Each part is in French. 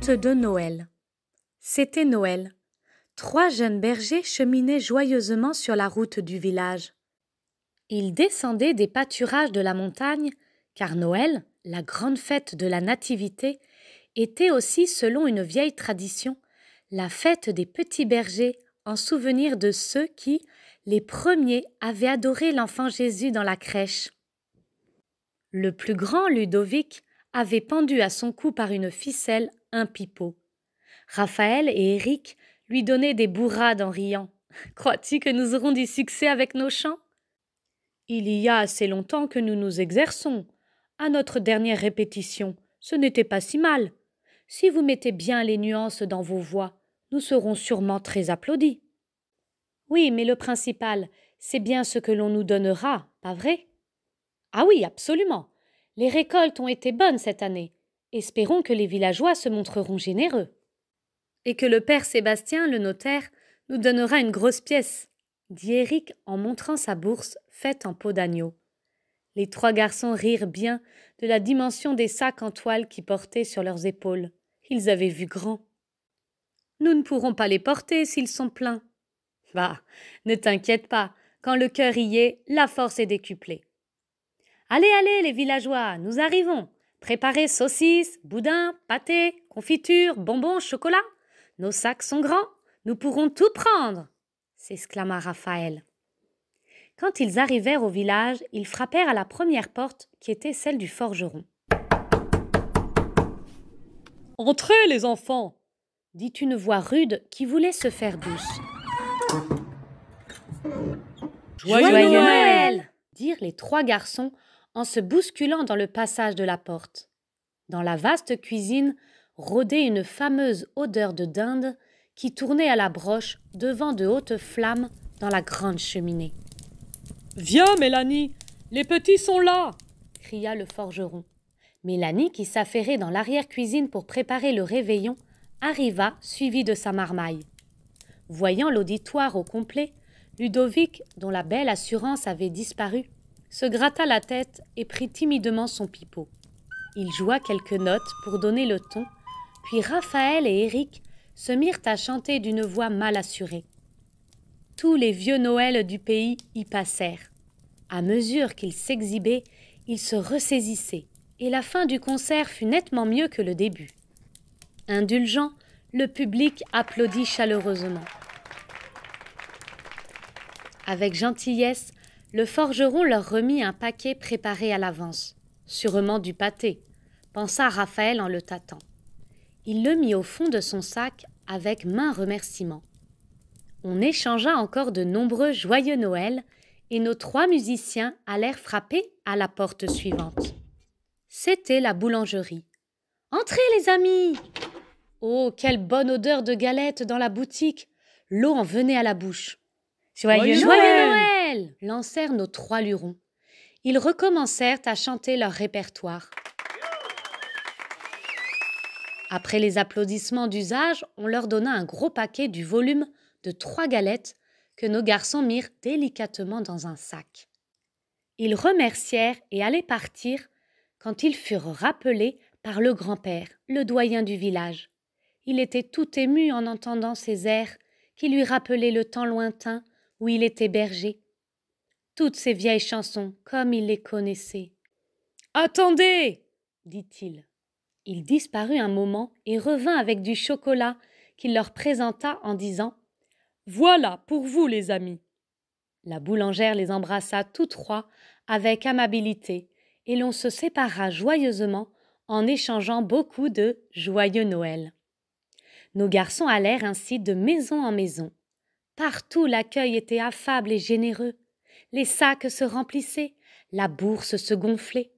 Route de Noël. C'était Noël. 3 jeunes bergers cheminaient joyeusement sur la route du village. Ils descendaient des pâturages de la montagne, car Noël, la grande fête de la Nativité, était aussi, selon une vieille tradition, la fête des petits bergers en souvenir de ceux qui, les premiers, avaient adoré l'enfant Jésus dans la crèche. Le plus grand, Ludovic, avait pendu à son cou par une ficelle un pipeau. Raphaël et Éric lui donnaient des bourrades en riant. « Crois-tu que nous aurons du succès avec nos chants ?»« Il y a assez longtemps que nous nous exerçons. À notre dernière répétition, ce n'était pas si mal. Si vous mettez bien les nuances dans vos voix, nous serons sûrement très applaudis. »« Oui, mais le principal, c'est bien ce que l'on nous donnera, pas vrai ?»« Ah oui, absolument. Les récoltes ont été bonnes cette année. Espérons que les villageois se montreront généreux. Et que le père Sébastien, le notaire, nous donnera une grosse pièce, dit Éric en montrant sa bourse faite en peau d'agneau. Les 3 garçons rirent bien de la dimension des sacs en toile qu'ils portaient sur leurs épaules. Ils avaient vu grand. Nous ne pourrons pas les porter s'ils sont pleins. Bah, ne t'inquiète pas, quand le cœur y est, la force est décuplée. Allez, allez, les villageois, nous arrivons. Préparez saucisses, boudins, pâtés, confitures, bonbons, chocolat. Nos sacs sont grands, nous pourrons tout prendre, s'exclama Raphaël. Quand ils arrivèrent au village, ils frappèrent à la première porte, qui était celle du forgeron. « Entrez, les enfants !» dit une voix rude qui voulait se faire douce. « Joyeux Noël !» dirent les 3 garçons en se bousculant dans le passage de la porte. Dans la vaste cuisine rôdait une fameuse odeur de dinde qui tournait à la broche devant de hautes flammes dans la grande cheminée. « Viens, Mélanie, les petits sont là !» cria le forgeron. Mélanie, qui s'affairait dans l'arrière-cuisine pour préparer le réveillon, arriva suivie de sa marmaille. Voyant l'auditoire au complet, Ludovic, dont la belle assurance avait disparu, se gratta la tête et prit timidement son pipeau. Il joua quelques notes pour donner le ton, puis Raphaël et Éric se mirent à chanter d'une voix mal assurée. Tous les vieux Noëls du pays y passèrent. À mesure qu'ils s'exhibaient, ils se ressaisissaient, et la fin du concert fut nettement mieux que le début. Indulgent, le public applaudit chaleureusement. Avec gentillesse, le forgeron leur remit un paquet préparé à l'avance. Sûrement du pâté, pensa Raphaël en le tâtant. Il le mit au fond de son sac avec maints remerciements. On échangea encore de nombreux joyeux Noël et nos 3 musiciens allèrent frapper à la porte suivante. C'était la boulangerie. « Entrez, les amis !» Oh, quelle bonne odeur de galettes dans la boutique! L'eau en venait à la bouche. « Joyeux Noël !» lancèrent nos 3 lurons. Ils recommencèrent à chanter leur répertoire. Après les applaudissements d'usage, on leur donna un gros paquet du volume de 3 galettes que nos garçons mirent délicatement dans un sac. Ils remercièrent et allaient partir quand ils furent rappelés par le grand-père, le doyen du village. Il était tout ému en entendant ces airs qui lui rappelaient le temps lointain où il était berger. Toutes ces vieilles chansons, comme il les connaissait. « Attendez !» dit-il. Il disparut un moment et revint avec du chocolat qu'il leur présenta en disant « Voilà pour vous, les amis !» La boulangère les embrassa tous 3 avec amabilité et l'on se sépara joyeusement en échangeant beaucoup de « Joyeux Noël ». Nos garçons allèrent ainsi de maison en maison. Partout l'accueil était affable et généreux. Les sacs se remplissaient, la bourse se gonflait.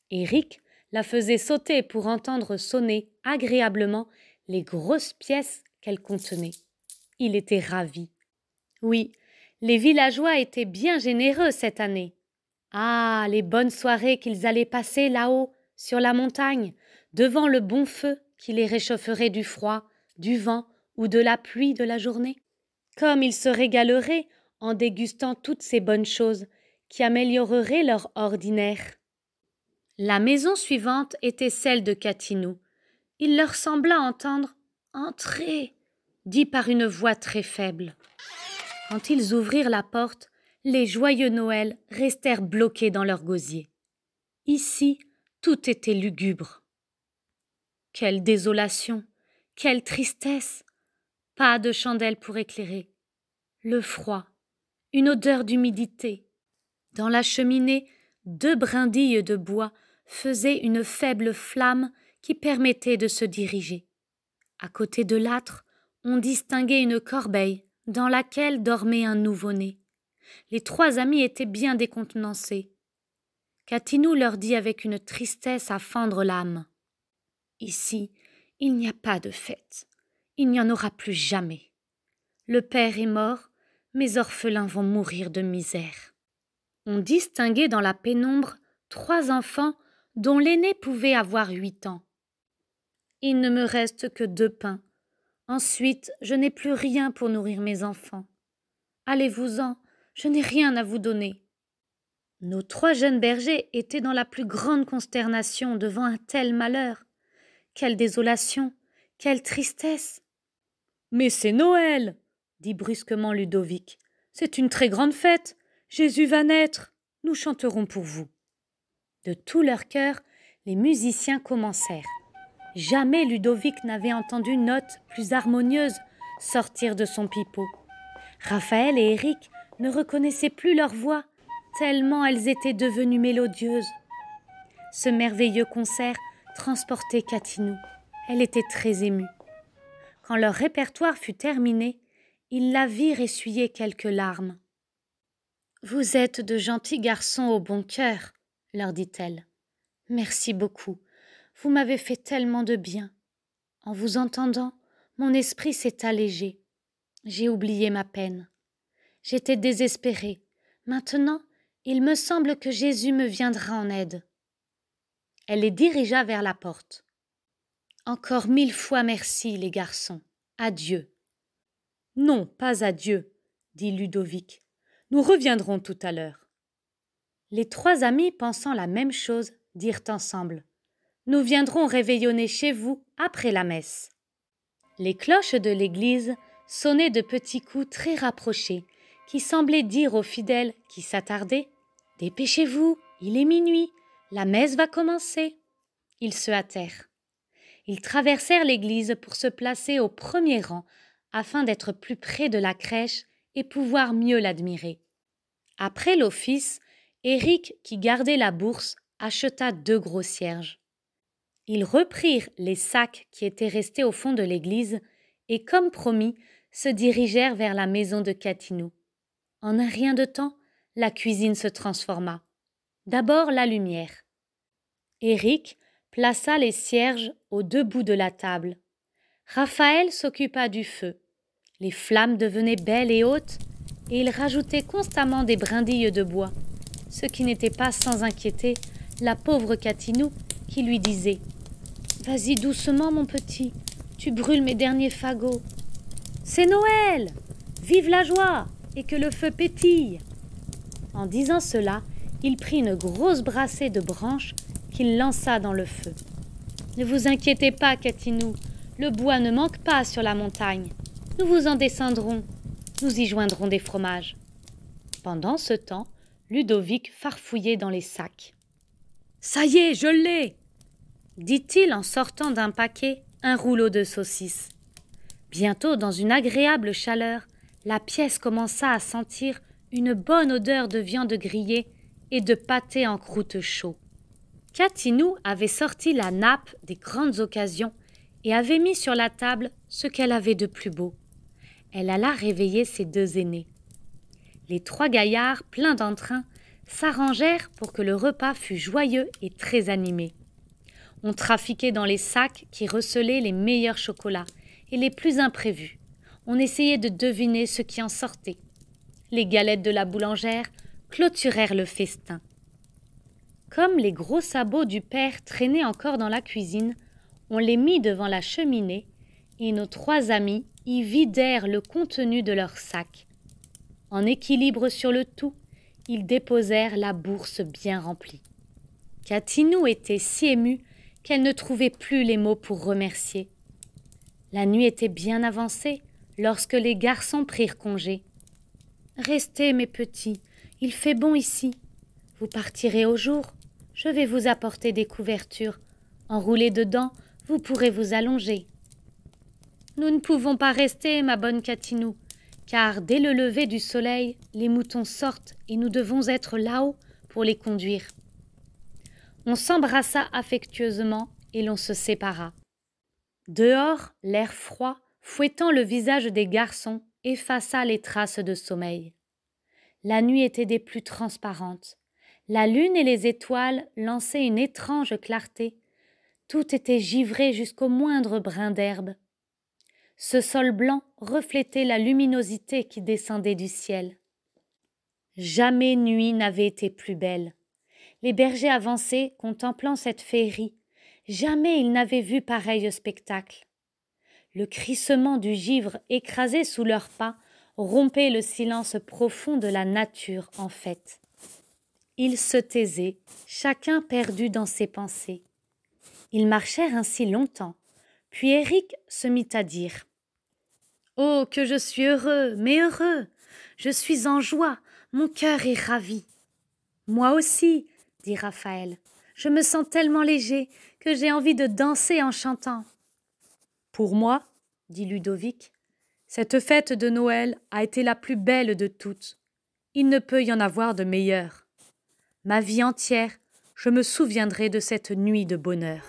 Éric la faisait sauter pour entendre sonner agréablement les grosses pièces qu'elle contenait. Il était ravi. Oui, les villageois étaient bien généreux cette année. Ah, les bonnes soirées qu'ils allaient passer là-haut, sur la montagne, devant le bon feu qui les réchaufferait du froid, du vent ou de la pluie de la journée. Comme ils se régaleraient en dégustant toutes ces bonnes choses qui amélioreraient leur ordinaire. La maison suivante était celle de Catinou, il leur sembla entendre « Entrez !» dit par une voix très faible. Quand ils ouvrirent la porte, les joyeux Noël restèrent bloqués dans leur gosier. Ici, tout était lugubre. Quelle désolation, quelle tristesse! Pas de chandelle pour éclairer. Le froid, une odeur d'humidité. Dans la cheminée, 2 brindilles de bois faisaient une faible flamme qui permettait de se diriger. À côté de l'âtre, on distinguait une corbeille dans laquelle dormait un nouveau-né. Les 3 amis étaient bien décontenancés. Katinou leur dit avec une tristesse à fendre l'âme. « Ici, il n'y a pas de fête. Il n'y en aura plus jamais. Le père est mort, mes orphelins vont mourir de misère. » On distinguait dans la pénombre 3 enfants dont l'aîné pouvait avoir 8 ans. « Il ne me reste que 2 pains. Ensuite, je n'ai plus rien pour nourrir mes enfants. Allez-vous-en, je n'ai rien à vous donner. » Nos 3 jeunes bergers étaient dans la plus grande consternation devant un tel malheur. Quelle désolation, quelle tristesse! « Mais c'est Noël !» dit brusquement Ludovic. « C'est une très grande fête. Jésus va naître. Nous chanterons pour vous. » De tout leur cœur, les musiciens commencèrent. Jamais Ludovic n'avait entendu une note plus harmonieuse sortir de son pipeau. Raphaël et Éric ne reconnaissaient plus leur voix, tellement elles étaient devenues mélodieuses. Ce merveilleux concert transportait Katinou. Elle était très émue. Quand leur répertoire fut terminé, ils la virent essuyer quelques larmes. « Vous êtes de gentils garçons au bon cœur, » leur dit-elle. « Merci beaucoup, vous m'avez fait tellement de bien. En vous entendant, mon esprit s'est allégé. J'ai oublié ma peine. J'étais désespérée. Maintenant, il me semble que Jésus me viendra en aide. » Elle les dirigea vers la porte. « Encore 1000 fois merci, les garçons. Adieu. »« Non, pas adieu, » dit Ludovic. « Nous reviendrons tout à l'heure. » Les 3 amis, pensant la même chose, dirent ensemble « Nous viendrons réveillonner chez vous après la messe. » Les cloches de l'église sonnaient de petits coups très rapprochés, qui semblaient dire aux fidèles qui s'attardaient « Dépêchez-vous, il est minuit, la messe va commencer. » Ils se hâtèrent. Ils traversèrent l'église pour se placer au premier rang afin d'être plus près de la crèche et pouvoir mieux l'admirer. Après l'office, Éric, qui gardait la bourse, acheta 2 gros cierges. Ils reprirent les sacs qui étaient restés au fond de l'église et, comme promis, se dirigèrent vers la maison de Katinou. En un rien de temps, la cuisine se transforma. D'abord la lumière. Éric plaça les cierges aux 2 bouts de la table. Raphaël s'occupa du feu. Les flammes devenaient belles et hautes, et il rajoutait constamment des brindilles de bois, ce qui n'était pas sans inquiéter la pauvre Katinou qui lui disait « Vas-y doucement, mon petit, tu brûles mes derniers fagots. C'est Noël! Vive la joie et que le feu pétille !» En disant cela, il prit une grosse brassée de branches qu'il lança dans le feu. « Ne vous inquiétez pas, Katinou, le bois ne manque pas sur la montagne. Nous vous en descendrons. Nous y joindrons des fromages. » Pendant ce temps, Ludovic farfouillait dans les sacs. « Ça y est, je l'ai !» dit-il en sortant d'un paquet un rouleau de saucisses. Bientôt, dans une agréable chaleur, la pièce commença à sentir une bonne odeur de viande grillée et de pâté en croûte chaud. Katinou avait sorti la nappe des grandes occasions et avait mis sur la table ce qu'elle avait de plus beau. Elle alla réveiller ses 2 aînés. Les 3 gaillards, pleins d'entrain, s'arrangèrent pour que le repas fût joyeux et très animé. On trafiquait dans les sacs qui recelaient les meilleurs chocolats et les plus imprévus. On essayait de deviner ce qui en sortait. Les galettes de la boulangère clôturèrent le festin. Comme les gros sabots du père traînaient encore dans la cuisine, on les mit devant la cheminée et nos 3 amis y vidèrent le contenu de leurs sacs. En équilibre sur le tout, ils déposèrent la bourse bien remplie. Katinou était si émue qu'elle ne trouvait plus les mots pour remercier. La nuit était bien avancée lorsque les garçons prirent congé. « Restez, mes petits, il fait bon ici. Vous partirez au jour, je vais vous apporter des couvertures. Enroulés dedans, vous pourrez vous allonger. »« Nous ne pouvons pas rester, ma bonne Catinou, car dès le lever du soleil, les moutons sortent et nous devons être là-haut pour les conduire. » On s'embrassa affectueusement et l'on se sépara. Dehors, l'air froid, fouettant le visage des garçons, effaça les traces de sommeil. La nuit était des plus transparentes. La lune et les étoiles lançaient une étrange clarté. Tout était givré jusqu'au moindre brin d'herbe. Ce sol blanc reflétait la luminosité qui descendait du ciel. Jamais nuit n'avait été plus belle. Les bergers avançaient, contemplant cette féerie. Jamais ils n'avaient vu pareil spectacle. Le crissement du givre écrasé sous leurs pas rompait le silence profond de la nature en fête. Ils se taisaient, chacun perdu dans ses pensées. Ils marchèrent ainsi longtemps, puis Éric se mit à dire « Oh, que je suis heureux, mais heureux! Je suis en joie, mon cœur est ravi. »« Moi aussi, » dit Raphaël, « je me sens tellement léger que j'ai envie de danser en chantant. »« Pour moi, » dit Ludovic, « cette fête de Noël a été la plus belle de toutes. Il ne peut y en avoir de meilleure. Ma vie entière, je me souviendrai de cette nuit de bonheur. »